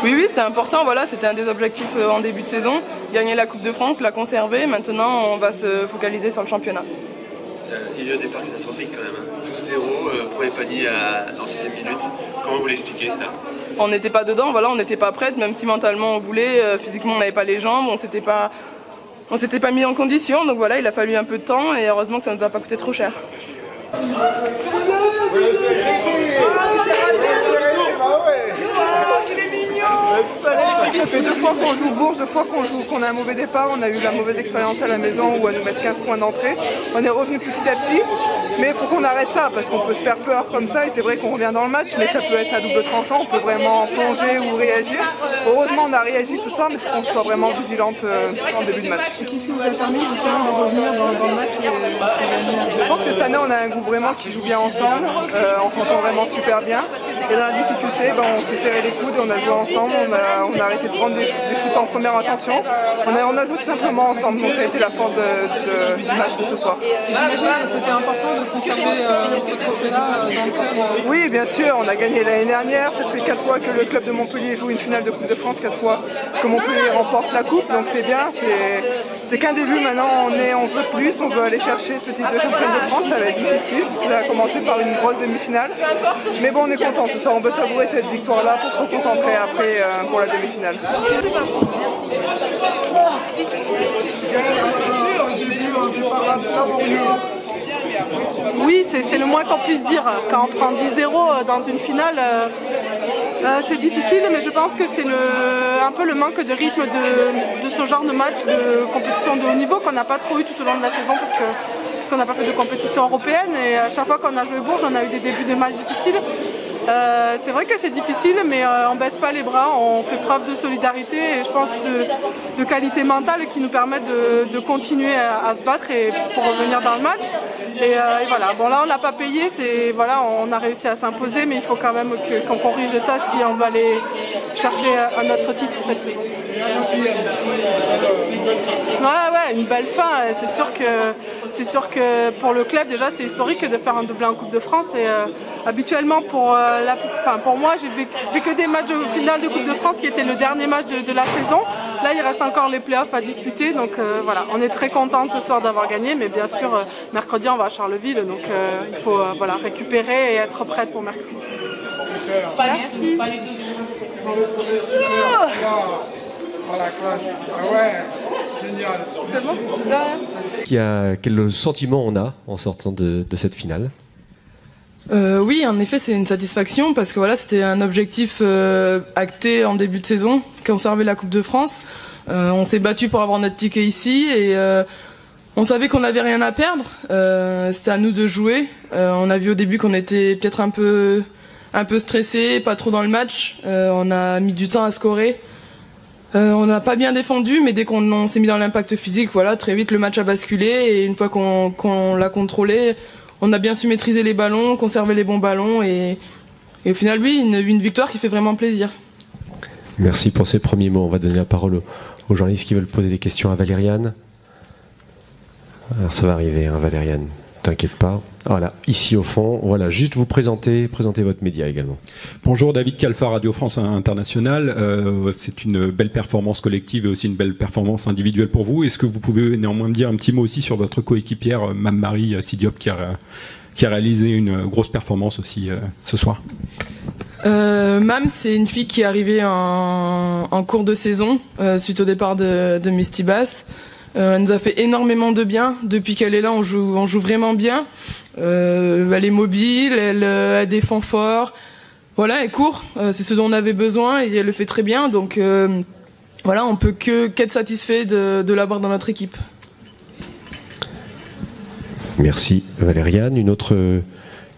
Oui, c'était important, voilà, c'était un des objectifs en début de saison, gagner la Coupe de France, la conserver, maintenant on va se focaliser sur le championnat. Il y a eu un départ catastrophique quand même, 12-0, premier panier en 6e minute, comment vous l'expliquez ça? On n'était pas dedans, voilà, on n'était pas prête, même si mentalement on voulait, physiquement on n'avait pas les jambes, on s'était pas mis en condition, donc voilà, il a fallu un peu de temps et heureusement que ça ne nous a pas coûté trop cher. Ça fait 2 fois qu'on joue Bourges, 2 fois qu'on a un mauvais départ. On a eu la mauvaise expérience à la maison où à nous mettre 15 points d'entrée. On est revenu petit à petit, mais il faut qu'on arrête ça parce qu'on peut se faire peur comme ça et c'est vrai qu'on revient dans le match, mais ça peut être à double tranchant, on peut vraiment plonger ou réagir. Heureusement on a réagi ce soir, mais il faut qu'on soit vraiment vigilante en début de match. Qu'est-ce qui vous a permis justement de revenir dans le match Je pense que cette année on a un groupe vraiment qui joue bien ensemble, on s'entend vraiment super bien. Et dans la difficulté, on s'est serré les coudes, on a joué ensemble, on a arrêté de prendre des shoots en première intention. On a joué tout simplement ensemble, donc ça a été la force du match de ce soir. J'imagine que c'était important de conserver ce trophée-là dans le club. Oui, bien sûr, on a gagné l'année dernière, ça fait 4 fois que le club de Montpellier joue une finale de Coupe de France, 4 fois que Montpellier remporte la Coupe, donc c'est bien, c'est qu'un début, maintenant on veut plus, on veut aller chercher ce titre de championne de France, ça va être difficile, parce que ça a commencé par une grosse demi-finale, mais bon on est content ce soir, on veut savourer cette victoire-là pour se reconcentrer après pour la demi-finale. Oui, c'est le moins qu'on puisse dire. Quand on prend 10-0 dans une finale, c'est difficile, mais je pense que c'est un peu le manque de rythme de ce genre de match, de compétition de haut niveau qu'on n'a pas trop eu tout au long de la saison parce qu'on n'a pas fait de compétition européenne et à chaque fois qu'on a joué Bourges, on a eu des débuts de matchs difficiles. C'est vrai que c'est difficile, mais on baisse pas les bras, on fait preuve de solidarité et je pense de qualité mentale qui nous permet de continuer à se battre et pour revenir dans le match. Et voilà, bon là on n'a pas payé, on a réussi à s'imposer, mais il faut quand même qu'on corrige ça si on va aller chercher un autre titre cette saison. Ouais, une belle fin. C'est sûr que pour le club déjà c'est historique de faire un doublé en Coupe de France et habituellement pour moi j'ai fait que des matchs de finale de Coupe de France qui était le dernier match de la saison. Là il reste encore les playoffs à disputer donc voilà, on est très contents ce soir d'avoir gagné, mais bien sûr mercredi on va à Charleville donc il faut récupérer et être prête pour mercredi. Merci. C'est bon ? Quel sentiment on a en sortant de cette finale ? Oui, en effet, c'est une satisfaction parce que voilà, c'était un objectif acté en début de saison, conserver la Coupe de France. On s'est battu pour avoir notre ticket ici et on savait qu'on n'avait rien à perdre. C'était à nous de jouer. On a vu au début qu'on était peut-être un peu stressé, pas trop dans le match. On a mis du temps à scorer. On n'a pas bien défendu, mais dès qu'on s'est mis dans l'impact physique, voilà, très vite le match a basculé et une fois qu'on l'a contrôlé, on a bien su maîtriser les ballons, conserver les bons ballons et au final, oui, une victoire qui fait vraiment plaisir. Merci pour ces premiers mots. On va donner la parole aux journalistes qui veulent poser des questions à Valériane. Alors ça va arriver, hein, Valériane. T'inquiète pas. Voilà, ici au fond, voilà, juste vous présenter votre média également. Bonjour, David Calfa, Radio France Internationale. C'est une belle performance collective et aussi une belle performance individuelle pour vous. Est-ce que vous pouvez néanmoins me dire un petit mot aussi sur votre coéquipière Mame-Marie Sidiop qui a réalisé une grosse performance aussi ce soir? Mam, c'est une fille qui est arrivée en cours de saison suite au départ de Misty Bass. Elle nous a fait énormément de bien. Depuis qu'elle est là, on joue vraiment bien. Elle est mobile, elle défend fort. Voilà, elle court. C'est ce dont on avait besoin et elle le fait très bien. Donc voilà, on peut qu'être satisfait de l'avoir dans notre équipe. Merci Valériane. Une autre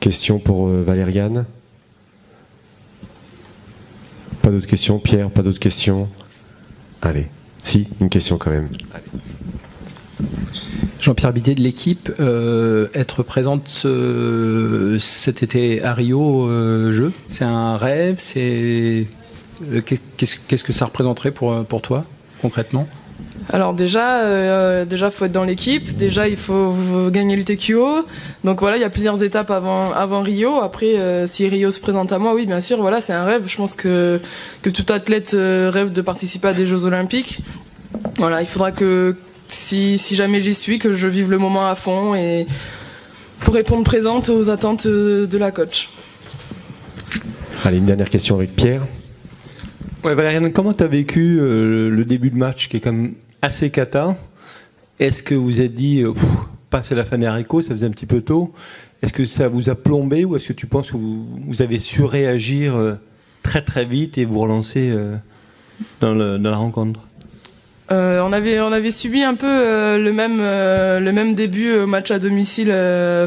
question pour Valériane? Pas d'autres questions? Pierre, pas d'autres questions? Allez. Si, une question quand même. Allez. Jean-Pierre Bidet de l'équipe, être présente cet été à Rio Jeux, c'est un rêve, qu'est-ce que ça représenterait pour toi concrètement? Alors déjà faut être dans l'équipe. Déjà il faut gagner le TQO. Donc voilà, il y a plusieurs étapes avant Rio. Après, si Rio se présente à moi, oui bien sûr, voilà, c'est un rêve. Je pense que tout athlète rêve de participer à des Jeux Olympiques. Voilà, il faudra que si jamais j'y suis, que je vive le moment à fond et pour répondre présente aux attentes de la coach. Allez, une dernière question avec Pierre. Ouais, Valériane, comment tu as vécu le début de match qui est quand même assez cata? Est-ce que vous êtes dit, passer la fin des haricots, ça faisait un petit peu tôt? Est-ce que ça vous a plombé ou est-ce que tu penses que vous avez su réagir très très vite et vous relancer dans la rencontre? On avait subi un peu le même début au match à domicile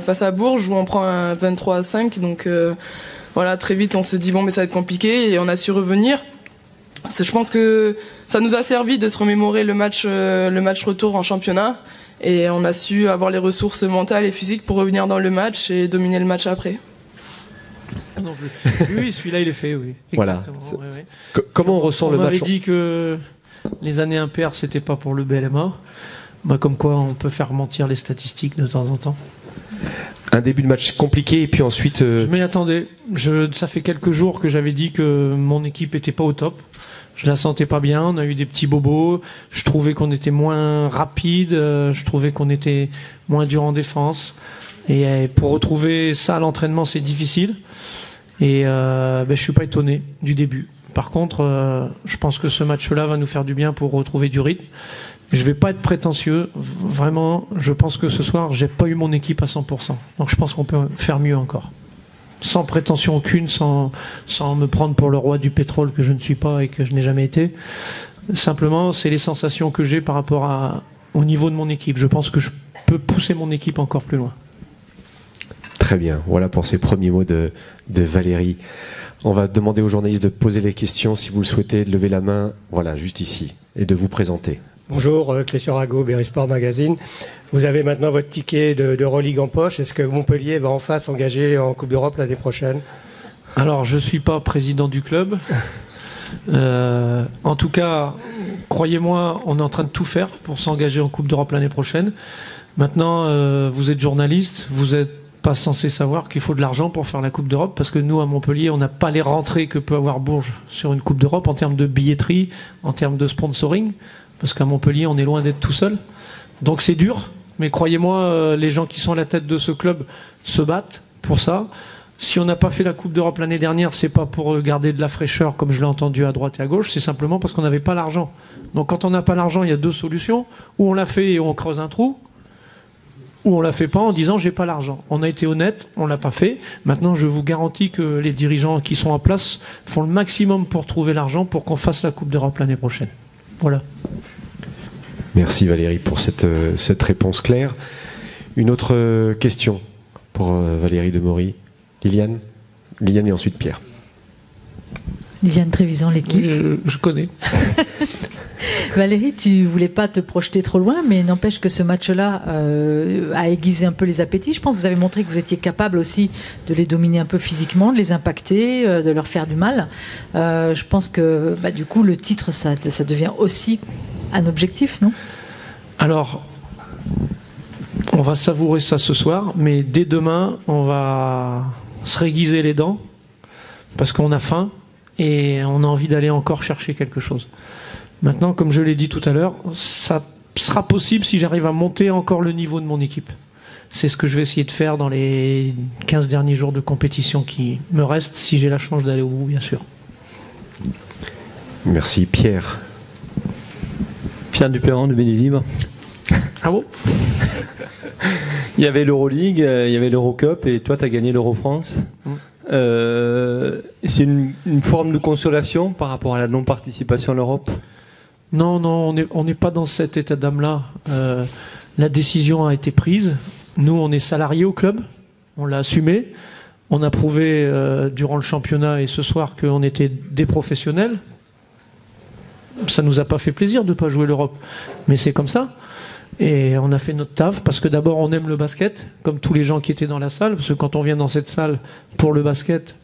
face à Bourges où on prend un 23-5. Donc voilà, très vite on se dit bon mais ça va être compliqué et on a su revenir. Je pense que ça nous a servi de se remémorer le match retour en championnat et on a su avoir les ressources mentales et physiques pour revenir dans le match et dominer le match après. Non plus. Oui, celui-là il est fait, oui. Voilà. Ouais. Comment on ressent le match? On m'avait dit que les années impaires c'était pas pour le BLMA. Comme quoi on peut faire mentir les statistiques de temps en temps. Un début de match compliqué et puis ensuite... Je m'y attendais. Ça fait quelques jours que j'avais dit que mon équipe était pas au top. Je la sentais pas bien, on a eu des petits bobos. Je trouvais qu'on était moins rapide, je trouvais qu'on était moins dur en défense. Et pour retrouver ça à l'entraînement, c'est difficile. Et je suis pas étonné du début. Par contre, je pense que ce match-là va nous faire du bien pour retrouver du rythme. Je vais pas être prétentieux, vraiment. Je pense que ce soir, j'ai pas eu mon équipe à 100%. Donc je pense qu'on peut faire mieux encore. Sans prétention aucune, sans me prendre pour le roi du pétrole que je ne suis pas et que je n'ai jamais été. Simplement, c'est les sensations que j'ai par rapport au niveau de mon équipe. Je pense que je peux pousser mon équipe encore plus loin. Très bien, voilà pour ces premiers mots de Valérie. On va demander aux journalistes de poser les questions. Si vous le souhaitez, de lever la main, voilà, juste ici, et de vous présenter. Bonjour, Christian Rago, Berry Sport Magazine. Vous avez maintenant votre ticket d'Euroleague en poche. Est-ce que Montpellier va enfin s'engager en Coupe d'Europe l'année prochaine? Alors, je ne suis pas président du club. En tout cas, croyez-moi, on est en train de tout faire pour s'engager en Coupe d'Europe l'année prochaine. Maintenant, vous êtes journaliste, vous n'êtes pas censé savoir qu'il faut de l'argent pour faire la Coupe d'Europe, parce que nous, à Montpellier, on n'a pas les rentrées que peut avoir Bourges sur une Coupe d'Europe en termes de billetterie, en termes de sponsoring. Parce qu'à Montpellier, on est loin d'être tout seul. Donc c'est dur, mais croyez-moi, les gens qui sont à la tête de ce club se battent pour ça. Si on n'a pas fait la Coupe d'Europe l'année dernière, c'est pas pour garder de la fraîcheur, comme je l'ai entendu à droite et à gauche, c'est simplement parce qu'on n'avait pas l'argent. Donc quand on n'a pas l'argent, il y a deux solutions. Ou on l'a fait et on creuse un trou, ou on l'a fait pas en disant j'ai pas l'argent. On a été honnête, on l'a pas fait. Maintenant, je vous garantis que les dirigeants qui sont en place font le maximum pour trouver l'argent pour qu'on fasse la Coupe d'Europe l'année prochaine. Voilà. Merci Valérie pour cette réponse claire. Une autre question pour Valérie Demory. Liliane et ensuite Pierre. Liliane Trévisan, l'équipe. Je connais. Valérie, tu voulais pas te projeter trop loin, mais n'empêche que ce match-là a aiguisé un peu les appétits. Je pense que vous avez montré que vous étiez capable aussi de les dominer un peu physiquement, de les impacter, de leur faire du mal. Je pense que du coup, le titre, ça devient aussi un objectif, non? Alors, on va savourer ça ce soir, mais dès demain, on va se réguiser les dents, parce qu'on a faim et on a envie d'aller encore chercher quelque chose. Maintenant, comme je l'ai dit tout à l'heure, ça sera possible si j'arrive à monter encore le niveau de mon équipe. C'est ce que je vais essayer de faire dans les 15 derniers jours de compétition qui me restent, si j'ai la chance d'aller au bout, bien sûr. Merci. Pierre. Pierre Dupéran de Béni Libre. Ah bon? Il y avait l'Euroleague, il y avait l'Eurocup et toi tu as gagné l'Euro-France. C'est une forme de consolation par rapport à la non-participation à l'Europe? Non, on n'est pas dans cet état d'âme-là. La décision a été prise. Nous, on est salariés au club. On l'a assumé. On a prouvé durant le championnat et ce soir qu'on était des professionnels. Ça nous a pas fait plaisir de pas jouer l'Europe, mais c'est comme ça. Et on a fait notre taf parce que d'abord on aime le basket, comme tous les gens qui étaient dans la salle, parce que quand on vient dans cette salle pour le basket,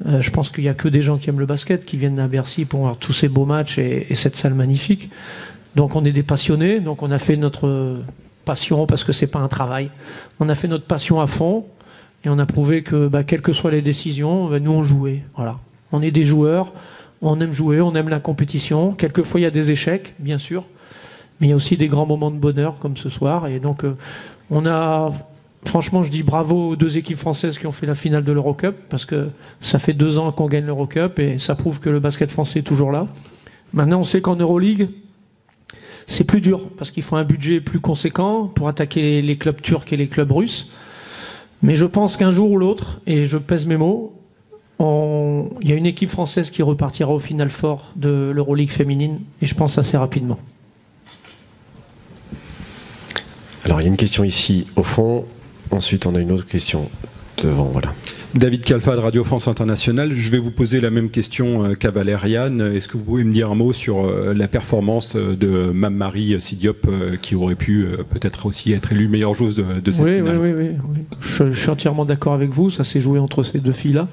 je pense qu'il y a que des gens qui aiment le basket qui viennent à Bercy pour voir tous ces beaux matchs et cette salle magnifique. Donc on est des passionnés, donc on a fait notre passion, parce que c'est pas un travail, on a fait notre passion à fond, et on a prouvé que quelles que soient les décisions, nous on jouait. Voilà. On est des joueurs, on aime jouer, on aime la compétition. Quelquefois il y a des échecs, bien sûr, mais il y a aussi des grands moments de bonheur comme ce soir. Et donc on a, franchement, je dis bravo aux 2 équipes françaises qui ont fait la finale de l'Eurocup, parce que ça fait 2 ans qu'on gagne l'Eurocup et ça prouve que le basket français est toujours là. Maintenant, on sait qu'en Euroleague, c'est plus dur parce qu'il faut un budget plus conséquent pour attaquer les clubs turcs et les clubs russes. Mais je pense qu'un jour ou l'autre, et je pèse mes mots, il y a une équipe française qui repartira au Final Four de l'Euroleague féminine, et je pense assez rapidement. Alors, il y a une question ici au fond. Ensuite, on a une autre question devant. Voilà. David Kalfa de Radio France Internationale. Je vais vous poser la même question qu'à Valériane. Est-ce que vous pouvez me dire un mot sur la performance de Mame Marie Sidiop, qui aurait pu peut-être aussi être élue meilleure joueuse de cette finale? Oui. Je suis entièrement d'accord avec vous. Ça s'est joué entre ces 2 filles-là.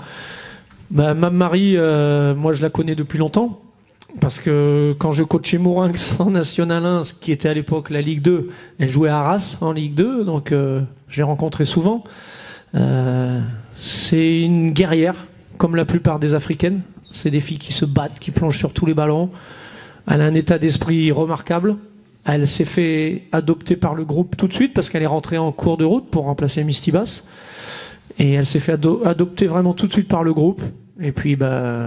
Mame Marie, moi je la connais depuis longtemps. Parce que quand je coachais Mourinx en National 1, ce qui était à l'époque la Ligue 2, elle jouait à Arras en Ligue 2, donc je l'ai rencontrée souvent. C'est une guerrière, comme la plupart des Africaines. C'est des filles qui se battent, qui plongent sur tous les ballons. Elle a un état d'esprit remarquable. Elle s'est fait adopter par le groupe tout de suite, parce qu'elle est rentrée en cours de route pour remplacer Misty Bass. Et elle s'est fait adopter vraiment tout de suite par le groupe. Et puis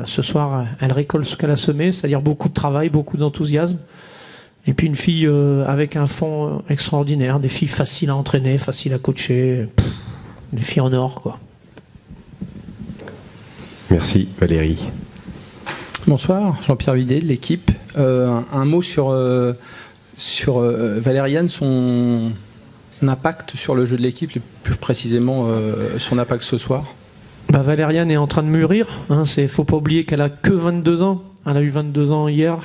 ce soir, elle récolte ce qu'elle a semé, c'est-à-dire beaucoup de travail, beaucoup d'enthousiasme. Et puis une fille avec un fond extraordinaire, des filles faciles à entraîner, faciles à coacher, des filles en or, quoi. Merci Valérie. Bonsoir, Jean-Pierre Videt de l'équipe. Un mot sur Valériane, son impact sur le jeu de l'équipe, plus précisément son impact ce soir. Valériane est en train de mûrir. Faut pas oublier qu'elle a que 22 ans. Elle a eu 22 ans hier.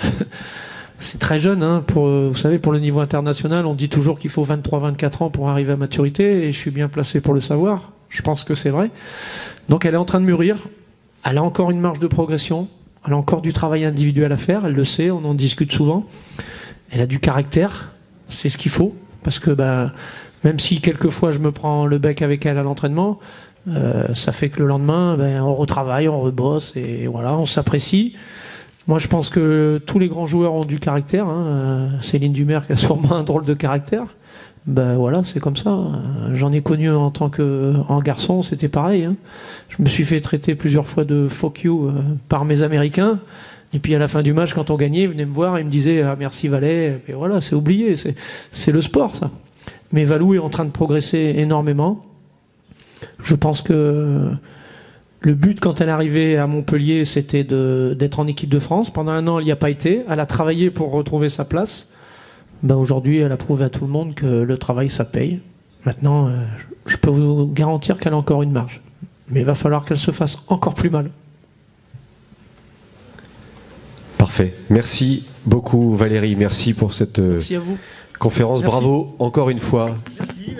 C'est très jeune. Vous savez, pour le niveau international, on dit toujours qu'il faut 23-24 ans pour arriver à maturité, et je suis bien placé pour le savoir. Je pense que c'est vrai. Donc elle est en train de mûrir. Elle a encore une marge de progression. Elle a encore du travail individuel à faire. Elle le sait, on en discute souvent. Elle a du caractère. C'est ce qu'il faut. Parce que même si quelquefois je me prends le bec avec elle à l'entraînement, ça fait que le lendemain, on retravaille, on rebosse, et voilà, on s'apprécie. Moi, je pense que tous les grands joueurs ont du caractère. Céline Dumer qui a sûrement un drôle de caractère. Voilà, c'est comme ça. J'en ai connu en garçon, c'était pareil. Je me suis fait traiter plusieurs fois de fuck you par mes Américains. Et puis à la fin du match, quand on gagnait, ils venaient me voir et ils me disaient merci Valais. Et voilà, c'est oublié. C'est le sport, ça. Mais Valou est en train de progresser énormément. Je pense que le but, quand elle est arrivée à Montpellier, c'était d'être en équipe de France. Pendant 1 an, elle n'y a pas été. Elle a travaillé pour retrouver sa place. Aujourd'hui, elle a prouvé à tout le monde que le travail, ça paye. Maintenant, je peux vous garantir qu'elle a encore une marge. Mais il va falloir qu'elle se fasse encore plus mal. Parfait. Merci beaucoup Valérie. Merci pour cette Merci à vous. conférence. Merci. Bravo encore une fois. Merci.